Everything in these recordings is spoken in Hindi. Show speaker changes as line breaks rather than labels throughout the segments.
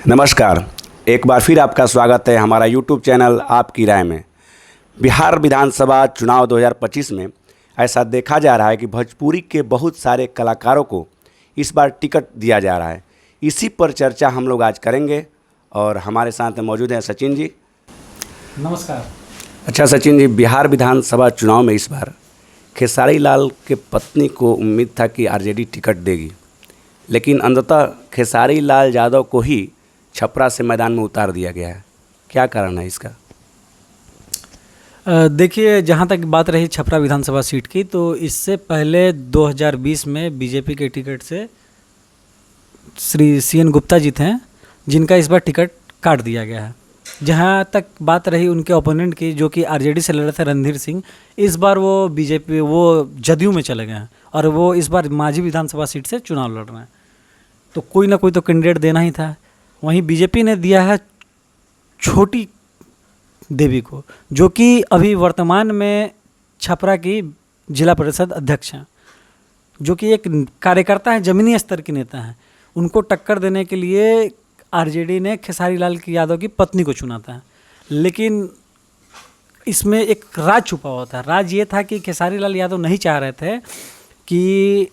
नमस्कार। एक बार फिर आपका स्वागत है हमारा यूट्यूब चैनल आपकी राय में। बिहार विधानसभा चुनाव 2025 में ऐसा देखा जा रहा है कि भोजपुरी के बहुत सारे कलाकारों को इस बार टिकट दिया जा रहा है। इसी पर चर्चा हम लोग आज करेंगे और हमारे साथ मौजूद हैं सचिन जी।
नमस्कार।
अच्छा सचिन जी, बिहार विधानसभा चुनाव में इस बार खेसारी लाल के पत्नी को उम्मीद था कि आरजेडी टिकट देगी, लेकिन अंततः खेसारी लाल यादव को ही छपरा से मैदान में उतार दिया गया है। क्या कारण है इसका?
देखिए, जहाँ तक बात रही छपरा विधानसभा सीट की, तो इससे पहले 2020 में बीजेपी के टिकट से श्री सीएन गुप्ता जी थे, जिनका इस बार टिकट काट दिया गया है। जहाँ तक बात रही उनके ओपोनेंट की, जो कि आरजेडी से लड़ रहे थे रणधीर सिंह, इस बार वो बीजेपी जदयू में चले गए हैं और वो इस बार मांझी विधानसभा सीट से चुनाव लड़ रहे हैं। तो कोई ना कोई तो कैंडिडेट देना ही था। वहीं बीजेपी ने दिया है छोटी देवी को, जो कि अभी वर्तमान में छपरा की जिला परिषद अध्यक्ष हैं, जो कि एक कार्यकर्ता है, ज़मीनी स्तर के नेता हैं। उनको टक्कर देने के लिए आरजेडी ने खेसारी लाल यादव की पत्नी को चुना था। लेकिन इसमें एक राज छुपा हुआ था। राज ये था कि खेसारी लाल यादव नहीं चाह रहे थे कि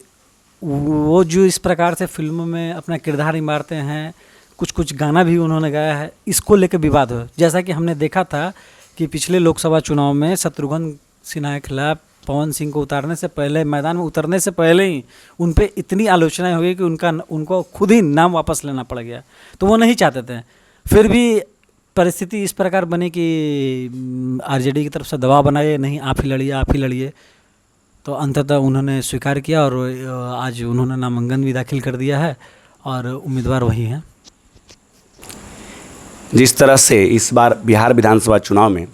वो जो इस प्रकार से फिल्मों में अपना किरदार निभाते हैं, कुछ गाना भी उन्होंने गाया है, इसको लेकर विवाद हो। जैसा कि हमने देखा था कि पिछले लोकसभा चुनाव में शत्रुघ्न सिन्हा के खिलाफ पवन सिंह को उतारने से पहले, मैदान में उतरने से पहले ही उन पे इतनी आलोचनाएं हो गई कि उनको खुद ही नाम वापस लेना पड़ गया। तो वो नहीं चाहते थे। फिर भी परिस्थिति इस प्रकार बनी कि आरजेडी की तरफ से दबाव बनाए, नहीं आप ही लड़िए। तो अंततः उन्होंने स्वीकार किया और आज उन्होंने नामांकन भी दाखिल कर दिया है और उम्मीदवार वही हैं।
जिस तरह से इस बार बिहार विधानसभा चुनाव में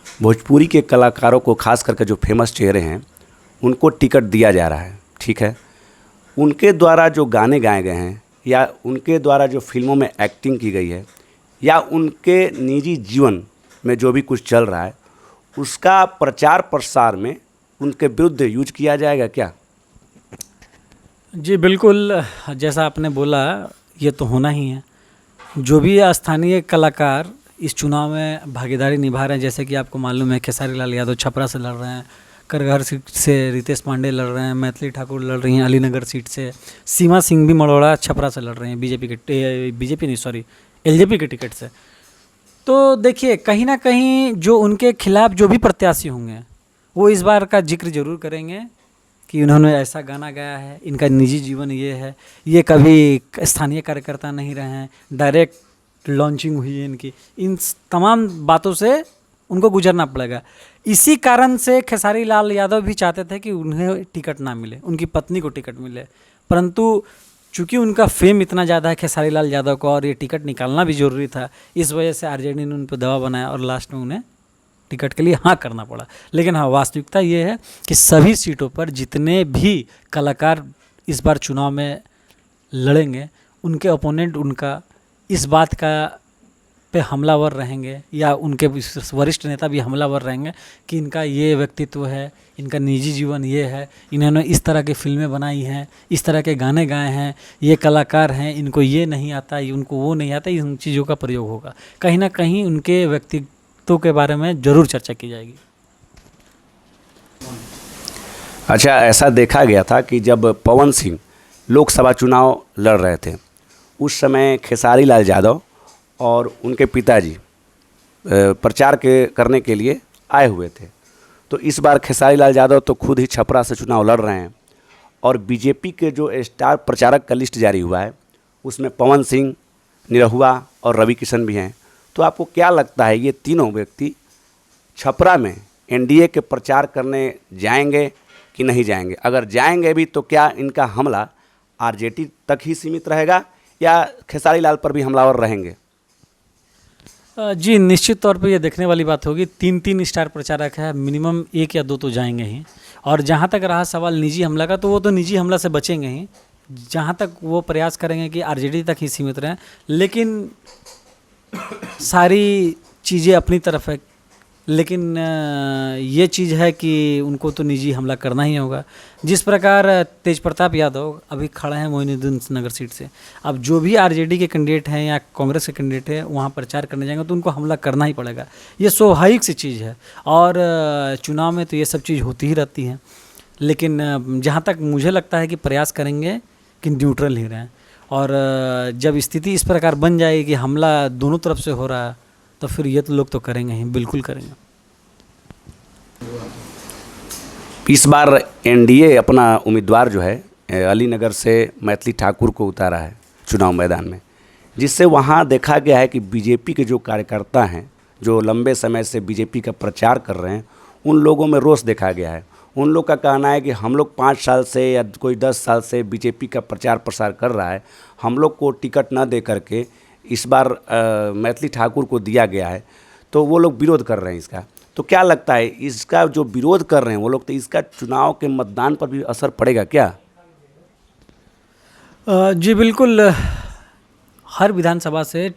भोजपुरी के कलाकारों को, खास करके जो फेमस चेहरे हैं, उनको टिकट दिया जा रहा है, ठीक है, उनके द्वारा जो गाने गाए गए हैं या उनके द्वारा जो फिल्मों में एक्टिंग की गई है या उनके निजी जीवन में जो भी कुछ चल रहा है, उसका प्रचार प्रसार में उनके विरुद्ध यूज किया जाएगा क्या?
जी बिल्कुल, जैसा आपने बोला, ये तो होना ही है। जो भी स्थानीय कलाकार इस चुनाव में भागीदारी निभा रहे हैं, जैसे कि आपको मालूम है खेसारी लाल यादव छपरा से लड़ रहे हैं, करगहर सीट से रितेश पांडे लड़ रहे हैं, मैथिली ठाकुर लड़ रही हैं अलीनगर सीट से, सीमा सिंह भी मड़ौड़ा छपरा से लड़ रहे हैं एलजेपी के टिकट से। तो देखिए, कहीं ना कहीं जो उनके खिलाफ जो भी प्रत्याशी होंगे, वो इस बार का जिक्र जरूर करेंगे कि उन्होंने ऐसा गाना गाया है, इनका निजी जीवन ये है, ये कभी स्थानीय कार्यकर्ता नहीं रहे हैं, डायरेक्ट लॉन्चिंग हुई है इनकी। इन तमाम बातों से उनको गुजरना पड़ेगा। इसी कारण से खेसारी लाल यादव भी चाहते थे कि उन्हें टिकट ना मिले, उनकी पत्नी को टिकट मिले, परंतु चूँकि उनका फेम इतना ज़्यादा है खेसारी लाल यादव को और ये टिकट निकालना भी ज़रूरी था, इस वजह से आरजेडी ने उन पर दबाव बनाया और लास्ट में उन्हें टिकट के लिए हाँ करना पड़ा। लेकिन हाँ, वास्तविकता ये है कि सभी सीटों पर जितने भी कलाकार इस बार चुनाव में लड़ेंगे, उनके ओपोनेंट उनका इस बात का पे हमलावर रहेंगे या उनके वरिष्ठ नेता भी हमलावर रहेंगे कि इनका ये व्यक्तित्व है, इनका निजी जीवन ये है, इन्होंने इस तरह की फिल्में बनाई हैं, इस तरह के गाने गाए हैं, ये कलाकार हैं, इनको ये नहीं आता, उनको वो नहीं आता। इन चीज़ों का प्रयोग होगा। कहीं ना कहीं उनके व्यक्तित्व के बारे में ज़रूर चर्चा की जाएगी।
अच्छा, ऐसा देखा गया था कि जब पवन सिंह लोकसभा चुनाव लड़ रहे थे, उस समय खेसारी लाल यादव और उनके पिताजी प्रचार करने के लिए आए हुए थे। तो इस बार खेसारी लाल यादव तो खुद ही छपरा से चुनाव लड़ रहे हैं और बीजेपी के जो स्टार प्रचारक का लिस्ट जारी हुआ है, उसमें पवन सिंह, निरहुआ और रवि किशन भी हैं। तो आपको क्या लगता है, ये तीनों व्यक्ति छपरा में एनडीए के प्रचार करने जाएंगे कि नहीं जाएंगे? अगर जाएंगे भी तो क्या इनका हमला आरजेडी तक ही सीमित रहेगा या खेसारी लाल पर भी हमलावर रहेंगे?
जी निश्चित तौर पे ये देखने वाली बात होगी। 3 स्टार प्रचारक है, मिनिमम 1 या 2 तो जाएंगे ही। और जहाँ तक रहा सवाल निजी हमला का, तो वो तो निजी हमला से बचेंगे ही। जहाँ तक वो प्रयास करेंगे कि आरजेडी तक ही सीमित रहें, लेकिन सारी चीज़ें अपनी तरफ है लेकिन ये चीज़ है कि उनको तो निजी हमला करना ही होगा। जिस प्रकार तेज प्रताप यादव अभी खड़े हैं मोइनुद्दीन नगर सीट से, अब जो भी आरजेडी के कैंडिडेट हैं या कांग्रेस के कैंडिडेट हैं वहाँ प्रचार करने जाएंगे तो उनको हमला करना ही पड़ेगा। ये स्वाभाविक सी चीज़ है और चुनाव में तो ये सब चीज़ होती ही रहती है। लेकिन जहाँ तक मुझे लगता है कि प्रयास करेंगे कि न्यूट्रल ही रहें, और जब स्थिति इस प्रकार बन जाएगी कि हमला दोनों तरफ से हो रहा है तो फिर ये तो लोग तो करेंगे ही, बिल्कुल करेंगे।
इस बार एनडीए अपना उम्मीदवार जो है अलीनगर से मैथिली ठाकुर को उतारा है चुनाव मैदान में, जिससे वहाँ देखा गया है कि बीजेपी के जो कार्यकर्ता हैं जो लंबे समय से बीजेपी का प्रचार कर रहे हैं उन लोगों में रोष देखा गया है। उन लोग का कहना है कि हम लोग 5 साल से या कोई 10 साल से बीजेपी का प्रचार प्रसार कर रहा है, हम लोग को टिकट न दे करके इस बार मैथिली ठाकुर को दिया गया है, तो वो लोग विरोध कर रहे हैं इसका। तो क्या लगता है इसका जो विरोध कर रहे हैं वो लोग, तो इसका चुनाव के मतदान पर भी असर पड़ेगा क्या?
जी बिल्कुल, हर विधानसभा से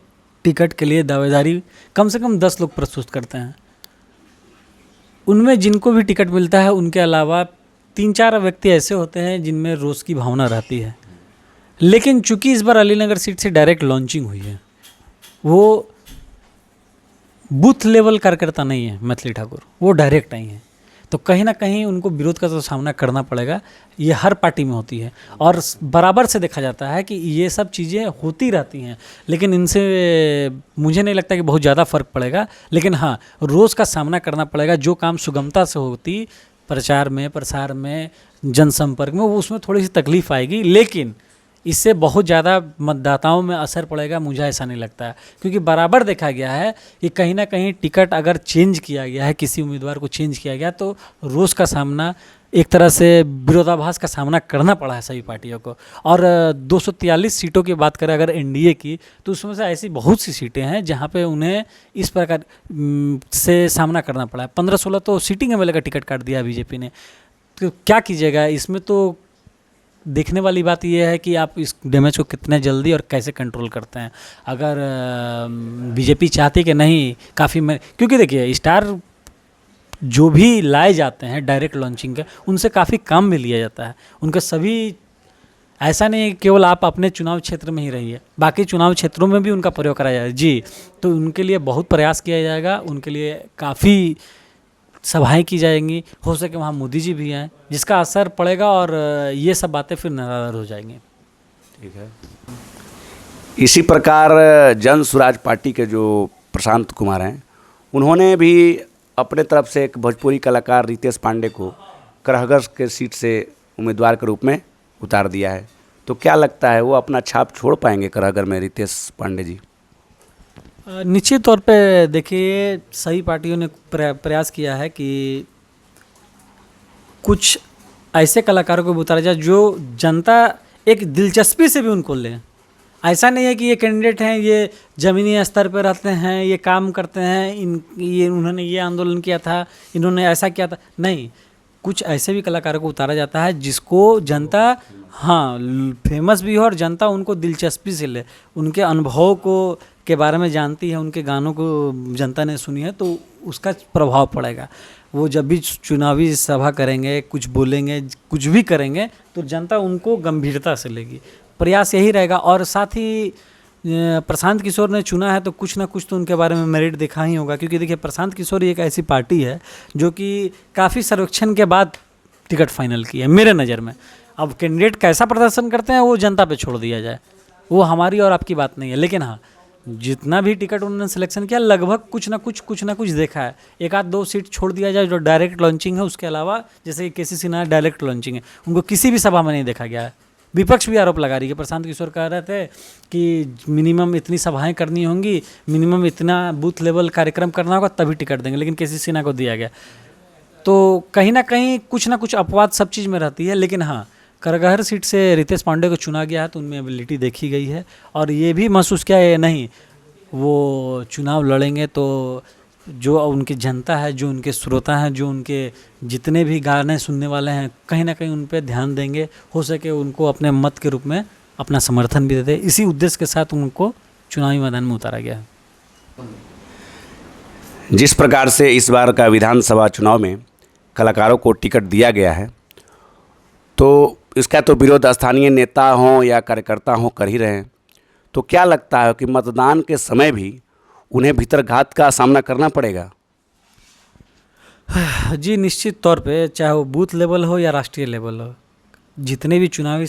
टिकट के लिए दावेदारी कम से कम 10 लोग प्रस्तुत करते हैं। उनमें जिनको भी टिकट मिलता है उनके अलावा 3-4 व्यक्ति ऐसे होते हैं जिनमें रोष की भावना रहती है। लेकिन चूंकि इस बार अलीनगर सीट से डायरेक्ट लॉन्चिंग हुई है, वो बूथ लेवल कार्यकर्ता नहीं है मैथिली ठाकुर, वो डायरेक्ट आई हैं, तो कहीं ना कहीं उनको विरोध का तो सामना करना पड़ेगा। ये हर पार्टी में होती है और बराबर से देखा जाता है कि ये सब चीज़ें होती रहती हैं, लेकिन इनसे मुझे नहीं लगता कि बहुत ज़्यादा फर्क पड़ेगा। लेकिन हाँ, रोज़ का सामना करना पड़ेगा। जो काम सुगमता से होती प्रचार में, प्रसार में, जनसंपर्क में, वो उसमें थोड़ी सी तकलीफ आएगी, लेकिन इससे बहुत ज़्यादा मतदाताओं में असर पड़ेगा मुझे ऐसा नहीं लगता है। क्योंकि बराबर देखा गया है कि कहीं ना कहीं टिकट अगर चेंज किया गया है, किसी उम्मीदवार को चेंज किया गया, तो रोष का सामना, एक तरह से विरोधाभास का सामना करना पड़ा है सभी पार्टियों को। और 243 सीटों की बात करें अगर एनडीए की, तो उसमें से ऐसी बहुत सी सीटें हैं जहाँ पे उन्हें इस प्रकार से सामना करना पड़ा है। 15-16 तो सीटिंग एमएलए का टिकट काट दिया बीजेपी ने। तो क्या कीजिएगा, इसमें तो देखने वाली बात यह है कि आप इस डैमेज को कितने जल्दी और कैसे कंट्रोल करते हैं। अगर बीजेपी चाहती कि नहीं काफ़ी में, क्योंकि देखिए स्टार जो भी लाए जाते हैं डायरेक्ट लॉन्चिंग के, उनसे काफ़ी काम भी लिया जाता है। उनके सभी, ऐसा नहीं केवल आप अपने चुनाव क्षेत्र में ही रहिए, बाकी चुनाव क्षेत्रों में भी उनका प्रयोग कराया जाए जी, तो उनके लिए बहुत प्रयास किया जाएगा। उनके लिए काफ़ी सभाएं की जाएंगी, हो सके वहाँ मोदी जी भी आएँ, जिसका असर पड़ेगा और ये सब बातें फिर निराधार हो जाएंगी।
ठीक है। इसी प्रकार जन स्वराज पार्टी के जो प्रशांत कुमार हैं, उन्होंने भी अपने तरफ से एक भोजपुरी कलाकार रितेश पांडे को करहगर के सीट से उम्मीदवार के रूप में उतार दिया है। तो क्या लगता है वो अपना छाप छोड़ पाएंगे करहगर में रितेश पांडे जी?
निश्चित तौर पे देखिए, सही पार्टियों ने प्रयास किया है कि कुछ ऐसे कलाकारों को उतारा जाए जो जनता एक दिलचस्पी से भी उनको ले। ऐसा नहीं है कि ये कैंडिडेट हैं, ये ज़मीनी स्तर पर रहते हैं, ये काम करते हैं, ये उन्होंने ये आंदोलन किया था, इन्होंने ऐसा किया था, नहीं। कुछ ऐसे भी कलाकारों को उतारा जाता है जिसको जनता, हाँ, फेमस भी हो और जनता उनको दिलचस्पी से ले, उनके अनुभव को के बारे में जानती है, उनके गानों को जनता ने सुनी है, तो उसका प्रभाव पड़ेगा। वो जब भी चुनावी सभा करेंगे, कुछ बोलेंगे, कुछ भी करेंगे, तो जनता उनको गंभीरता से लेगी। प्रयास यही रहेगा। और साथ ही प्रशांत किशोर ने चुना है तो कुछ ना कुछ तो उनके बारे में मेरिट दिखा ही होगा। क्योंकि देखिए, प्रशांत किशोर एक ऐसी पार्टी है जो कि काफ़ी सर्वेक्षण के बाद टिकट फाइनल की है मेरे नज़र में। अब कैंडिडेट कैसा प्रदर्शन करते हैं वो जनता पे छोड़ दिया जाए, वो हमारी और आपकी बात नहीं है। लेकिन हाँ, जितना भी टिकट उन्होंने सिलेक्शन किया, लगभग कुछ ना कुछ देखा है। 1-2 सीट छोड़ दिया जाए जो डायरेक्ट लॉन्चिंग है, उसके अलावा जैसे कि केसी सिन्हा डायरेक्ट लॉन्चिंग है, उनको किसी भी सभा में नहीं देखा गया है। विपक्ष भी आरोप लगा रही है। प्रशांत किशोर कह रहे थे कि मिनिमम इतनी सभाएं करनी होंगी, मिनिमम इतना बूथ लेवल कार्यक्रम करना होगा तभी टिकट देंगे, लेकिन केसी सिन्हा को दिया गया। तो कहीं ना कहीं कुछ ना कुछ अपवाद सब चीज़ में रहती है। लेकिन हाँ, करगहर सीट से रितेश पांडे को चुना गया है तो उनमें एबिलिटी देखी गई है और ये भी महसूस किया है नहीं वो चुनाव लड़ेंगे तो जो उनकी जनता है, जो उनके श्रोता हैं, जो उनके जितने भी गाने सुनने वाले हैं, कहीं ना कहीं उन पर ध्यान देंगे, हो सके उनको अपने मत के रूप में अपना समर्थन भी दे दे। इसी उद्देश्य के साथ उनको चुनावी मैदान में उतारा गया है।
जिस प्रकार से इस बार का विधानसभा चुनाव में कलाकारों को टिकट दिया गया है, तो इसका तो विरोध स्थानीय नेता हों या कार्यकर्ता हों कर ही रहे हैं। तो क्या लगता है कि मतदान के समय भी उन्हें भीतरघात का सामना करना पड़ेगा?
जी निश्चित तौर पे, चाहे वो बूथ लेवल हो या राष्ट्रीय लेवल हो, जितने भी चुनावी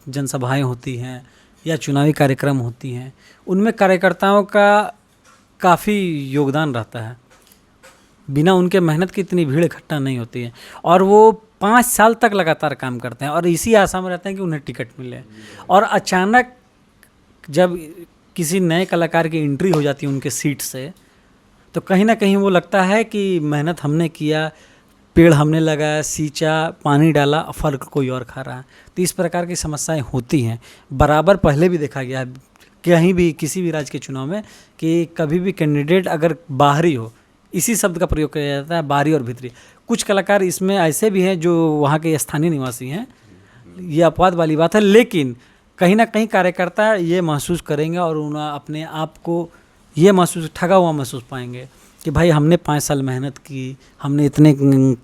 जनसभाएं होती हैं या चुनावी कार्यक्रम होती हैं, उनमें कार्यकर्ताओं का काफ़ी योगदान रहता है। बिना उनके मेहनत की इतनी भीड़ इकट्ठा नहीं होती है, और वो 5 साल तक लगातार काम करते हैं और इसी आशा में रहते हैं कि उन्हें टिकट मिले। और अचानक जब किसी नए कलाकार की एंट्री हो जाती है उनके सीट से, तो कहीं ना कहीं वो लगता है कि मेहनत हमने किया, पेड़ हमने लगाया, सींचा, पानी डाला, फल कोई और खा रहा है। तो इस प्रकार की समस्याएं होती हैं। बराबर पहले भी देखा गया है कहीं भी किसी भी राज्य के चुनाव में कि कभी भी कैंडिडेट अगर बाहरी हो, इसी शब्द का प्रयोग किया जाता है, बाहरी और भीतरी। कुछ कलाकार इसमें ऐसे भी हैं जो वहाँ के स्थानीय निवासी हैं, ये अपवाद वाली बात है, लेकिन कहीं ना कहीं कार्यकर्ता ये महसूस करेंगे और उन्हें अपने आप को ये महसूस ठगा हुआ महसूस पाएंगे कि भाई हमने 5 साल मेहनत की, हमने इतने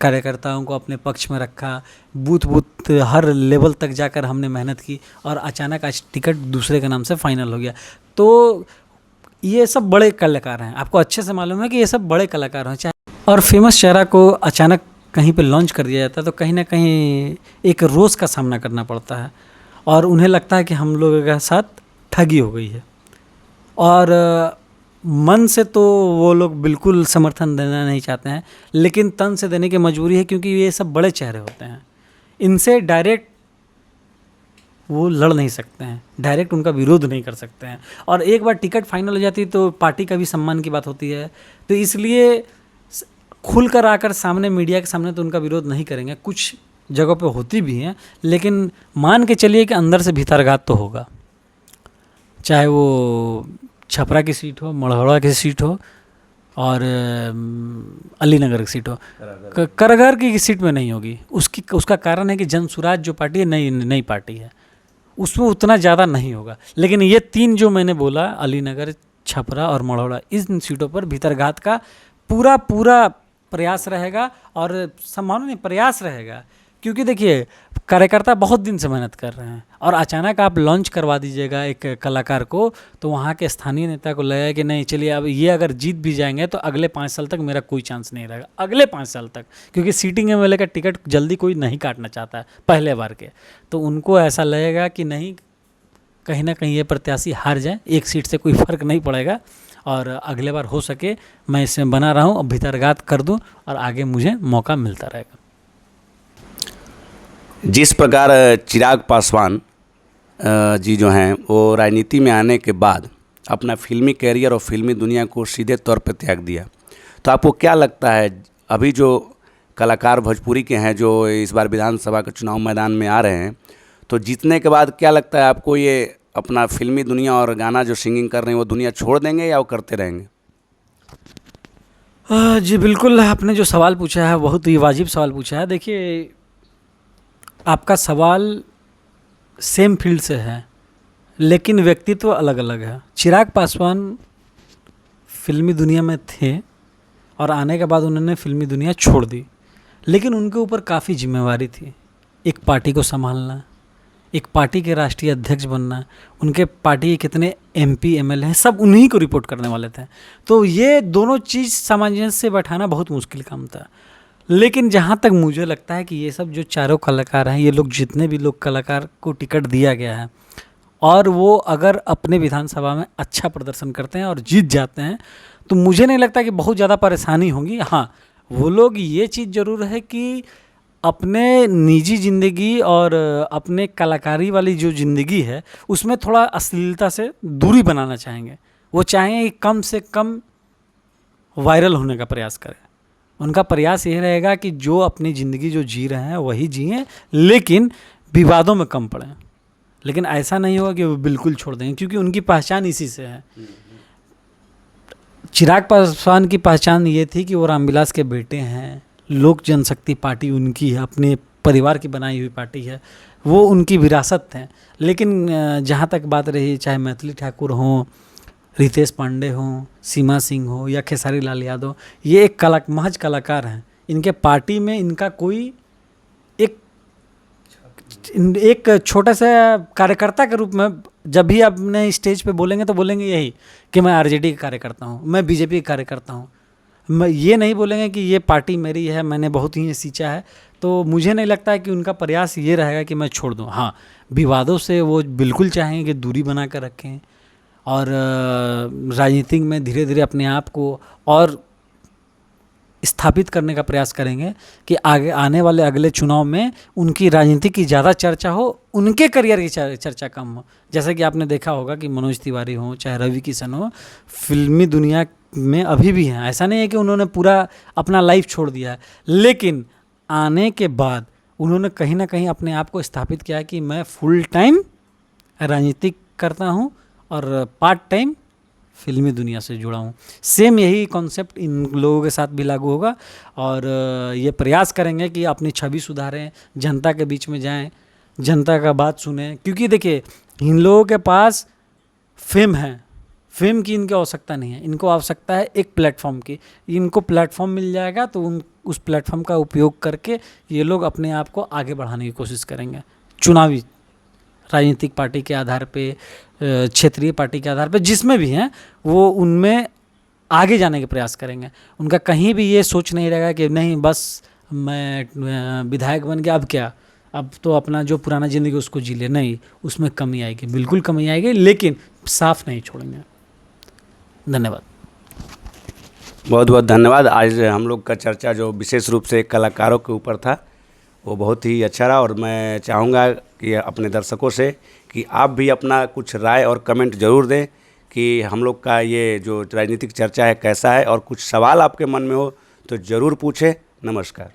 कार्यकर्ताओं को अपने पक्ष में रखा, बूथ बूथ हर लेवल तक जाकर हमने मेहनत की, और अचानक आज टिकट दूसरे के नाम से फाइनल हो गया। तो ये सब बड़े कलाकार हैं, आपको अच्छे से मालूम है कि ये सब बड़े कलाकार हैं। चाहे और फेमस चेहरा को अचानक कहीं पे लॉन्च कर दिया जाता है तो कहीं ना कहीं एक रोष का सामना करना पड़ता है, और उन्हें लगता है कि हम लोगों के साथ ठगी हो गई है। और मन से तो वो लोग बिल्कुल समर्थन देना नहीं चाहते हैं, लेकिन तन से देने की मजबूरी है, क्योंकि ये सब बड़े चेहरे होते हैं, इनसे डायरेक्ट वो लड़ नहीं सकते हैं, डायरेक्ट उनका विरोध नहीं कर सकते हैं। और एक बार टिकट फाइनल हो जाती है तो पार्टी का भी सम्मान की बात होती है, तो इसलिए खुलकर आकर सामने मीडिया के सामने तो उनका विरोध नहीं करेंगे। कुछ जगहों पे होती भी हैं, लेकिन मान के चलिए कि अंदर से भीतरघात तो होगा, चाहे वो छपरा की सीट हो, मढ़ौरा की सीट हो, और अलीनगर की सीट हो। करगहर की सीट में नहीं होगी। उसका कारण है कि जनसुराज जो पार्टी है नई पार्टी है, उसमें उतना ज़्यादा नहीं होगा। लेकिन ये 3 जो मैंने बोला, अलीनगर, छपरा और मढ़ौरा, इन सीटों पर भीतरघात का पूरा प्रयास रहेगा, और संभावना नहीं, प्रयास रहेगा। क्योंकि देखिए कार्यकर्ता बहुत दिन से मेहनत कर रहे हैं, और अचानक आप लॉन्च करवा दीजिएगा एक कलाकार को, तो वहाँ के स्थानीय नेता को लगेगा कि नहीं चलिए अब ये अगर जीत भी जाएंगे तो अगले 5 साल तक मेरा कोई चांस नहीं रहेगा, अगले 5 साल तक, क्योंकि सीटिंग एमएलए का टिकट जल्दी कोई नहीं काटना चाहता है पहले बार के। तो उनको ऐसा लगेगा कि नहीं, कहीं ना कहीं ये प्रत्याशी हार जाए, एक सीट से कोई फ़र्क नहीं पड़ेगा, और अगले बार हो सके मैं इसमें बना रहा हूँ, अब भीतरघात कर दूँ और आगे मुझे मौका मिलता रहेगा।
जिस प्रकार चिराग पासवान जी जो हैं वो राजनीति में आने के बाद अपना फिल्मी कैरियर और फिल्मी दुनिया को सीधे तौर पर त्याग दिया, तो आपको क्या लगता है अभी जो कलाकार भोजपुरी के हैं जो इस बार विधानसभा के चुनाव मैदान में आ रहे हैं, तो जीतने के बाद क्या लगता है आपको, ये अपना फिल्मी दुनिया और गाना जो सिंगिंग कर रहे हैं वो दुनिया छोड़ देंगे या वो करते रहेंगे?
जी बिल्कुल, आपने जो सवाल पूछा है बहुत ही वाजिब सवाल पूछा है। देखिए आपका सवाल सेम फील्ड से है, लेकिन व्यक्तित्व अलग अलग है। चिराग पासवान फिल्मी दुनिया में थे, और आने के बाद उन्होंने फिल्मी दुनिया छोड़ दी, लेकिन उनके ऊपर काफ़ी जिम्मेवारी थी। एक पार्टी को संभालना, एक पार्टी के राष्ट्रीय अध्यक्ष बनना, उनके पार्टी के कितने MP MLA हैं, सब उन्हीं को रिपोर्ट करने वाले थे। तो ये दोनों चीज़ सामंजस्य से बैठाना बहुत मुश्किल काम था। लेकिन जहाँ तक मुझे लगता है कि ये सब जो चारों कलाकार हैं, ये लोग जितने भी लोग कलाकार को टिकट दिया गया है, और वो अगर अपने विधानसभा में अच्छा प्रदर्शन करते हैं और जीत जाते हैं, तो मुझे नहीं लगता कि बहुत ज़्यादा परेशानी होगी। हाँ, वो लोग ये चीज़ ज़रूर है कि अपने निजी ज़िंदगी और अपने कलाकारी वाली जो ज़िंदगी है उसमें थोड़ा अश्लीलता से दूरी बनाना चाहेंगे। वो चाहेंगे कि कम से कम वायरल होने का प्रयास करें। उनका प्रयास ये रहेगा कि जो अपनी ज़िंदगी जो जी रहे हैं वही जिएं, लेकिन विवादों में कम पड़ें। लेकिन ऐसा नहीं होगा कि वो बिल्कुल छोड़ देंगे, क्योंकि उनकी पहचान इसी से है। चिराग पासवान की पहचान ये थी कि वो रामविलास के बेटे हैं, लोक जनशक्ति पार्टी उनकी है, अपने परिवार की बनाई हुई पार्टी है, वो उनकी विरासत है। लेकिन जहाँ तक बात रही, चाहे मैथिली ठाकुर हों, रितेश पांडे हों, सीमा सिंह हो या खेसारी लाल यादव, ये एक महज कलाकार हैं। इनके पार्टी में इनका कोई एक एक छोटा सा कार्यकर्ता के रूप में जब भी अपने स्टेज पे बोलेंगे तो बोलेंगे यही कि मैं आरजेडी का कार्यकर्ता हूँ, मैं बीजेपी का कार्यकर्ता हूँ। मैं ये नहीं बोलेंगे कि ये पार्टी मेरी है, मैंने बहुत ही सींचा है। तो मुझे नहीं लगता है कि उनका प्रयास ये रहेगा कि मैं छोड़ दूँ। हाँ, विवादों से वो बिल्कुल चाहेंगे कि दूरी बना कर रखें और राजनीति में धीरे धीरे अपने आप को और स्थापित करने का प्रयास करेंगे कि आगे आने वाले अगले चुनाव में उनकी राजनीति की ज़्यादा चर्चा हो, उनके करियर की चर्चा कम हो। जैसा कि आपने देखा होगा कि मनोज तिवारी हो चाहे रवि किशन हो, फिल्मी दुनिया में अभी भी हैं। ऐसा नहीं है कि उन्होंने पूरा अपना लाइफ छोड़ दिया है, लेकिन आने के बाद उन्होंने कहीं ना कहीं अपने आप को स्थापित किया कि मैं फुल टाइम राजनीतिक करता हूँ और पार्ट टाइम फिल्मी दुनिया से जुड़ा हूँ। सेम यही कॉन्सेप्ट इन लोगों के साथ भी लागू होगा और ये प्रयास करेंगे कि अपनी छवि सुधारें, जनता के बीच में जाएं, जनता का बात सुने। क्योंकि देखिए, इन लोगों के पास फेम है, फेम की इनकी आवश्यकता नहीं है, इनको आवश्यकता है एक प्लेटफॉर्म की। इनको प्लेटफॉर्म मिल जाएगा तो उस प्लेटफॉर्म का उपयोग करके ये लोग अपने आप को आगे बढ़ाने की कोशिश करेंगे। चुनावी राजनीतिक पार्टी के आधार पे, क्षेत्रीय पार्टी के आधार पे, जिसमें भी हैं वो उनमें आगे जाने के प्रयास करेंगे। उनका कहीं भी ये सोच नहीं रहेगा कि नहीं बस मैं विधायक बन गया, अब क्या, अब तो अपना जो पुराना ज़िंदगी उसको जी ले। नहीं, उसमें कमी आएगी, बिल्कुल कमी आएगी, लेकिन साफ नहीं छोड़ेंगे। धन्यवाद।
बहुत बहुत धन्यवाद। आज हम लोग का चर्चा जो विशेष रूप से कलाकारों के ऊपर था वो बहुत ही अच्छा रहा और मैं चाहूँगा कि अपने दर्शकों से कि आप भी अपना कुछ राय और कमेंट ज़रूर दें कि हम लोग का ये जो राजनीतिक चर्चा है कैसा है, और कुछ सवाल आपके मन में हो तो ज़रूर पूछें। नमस्कार।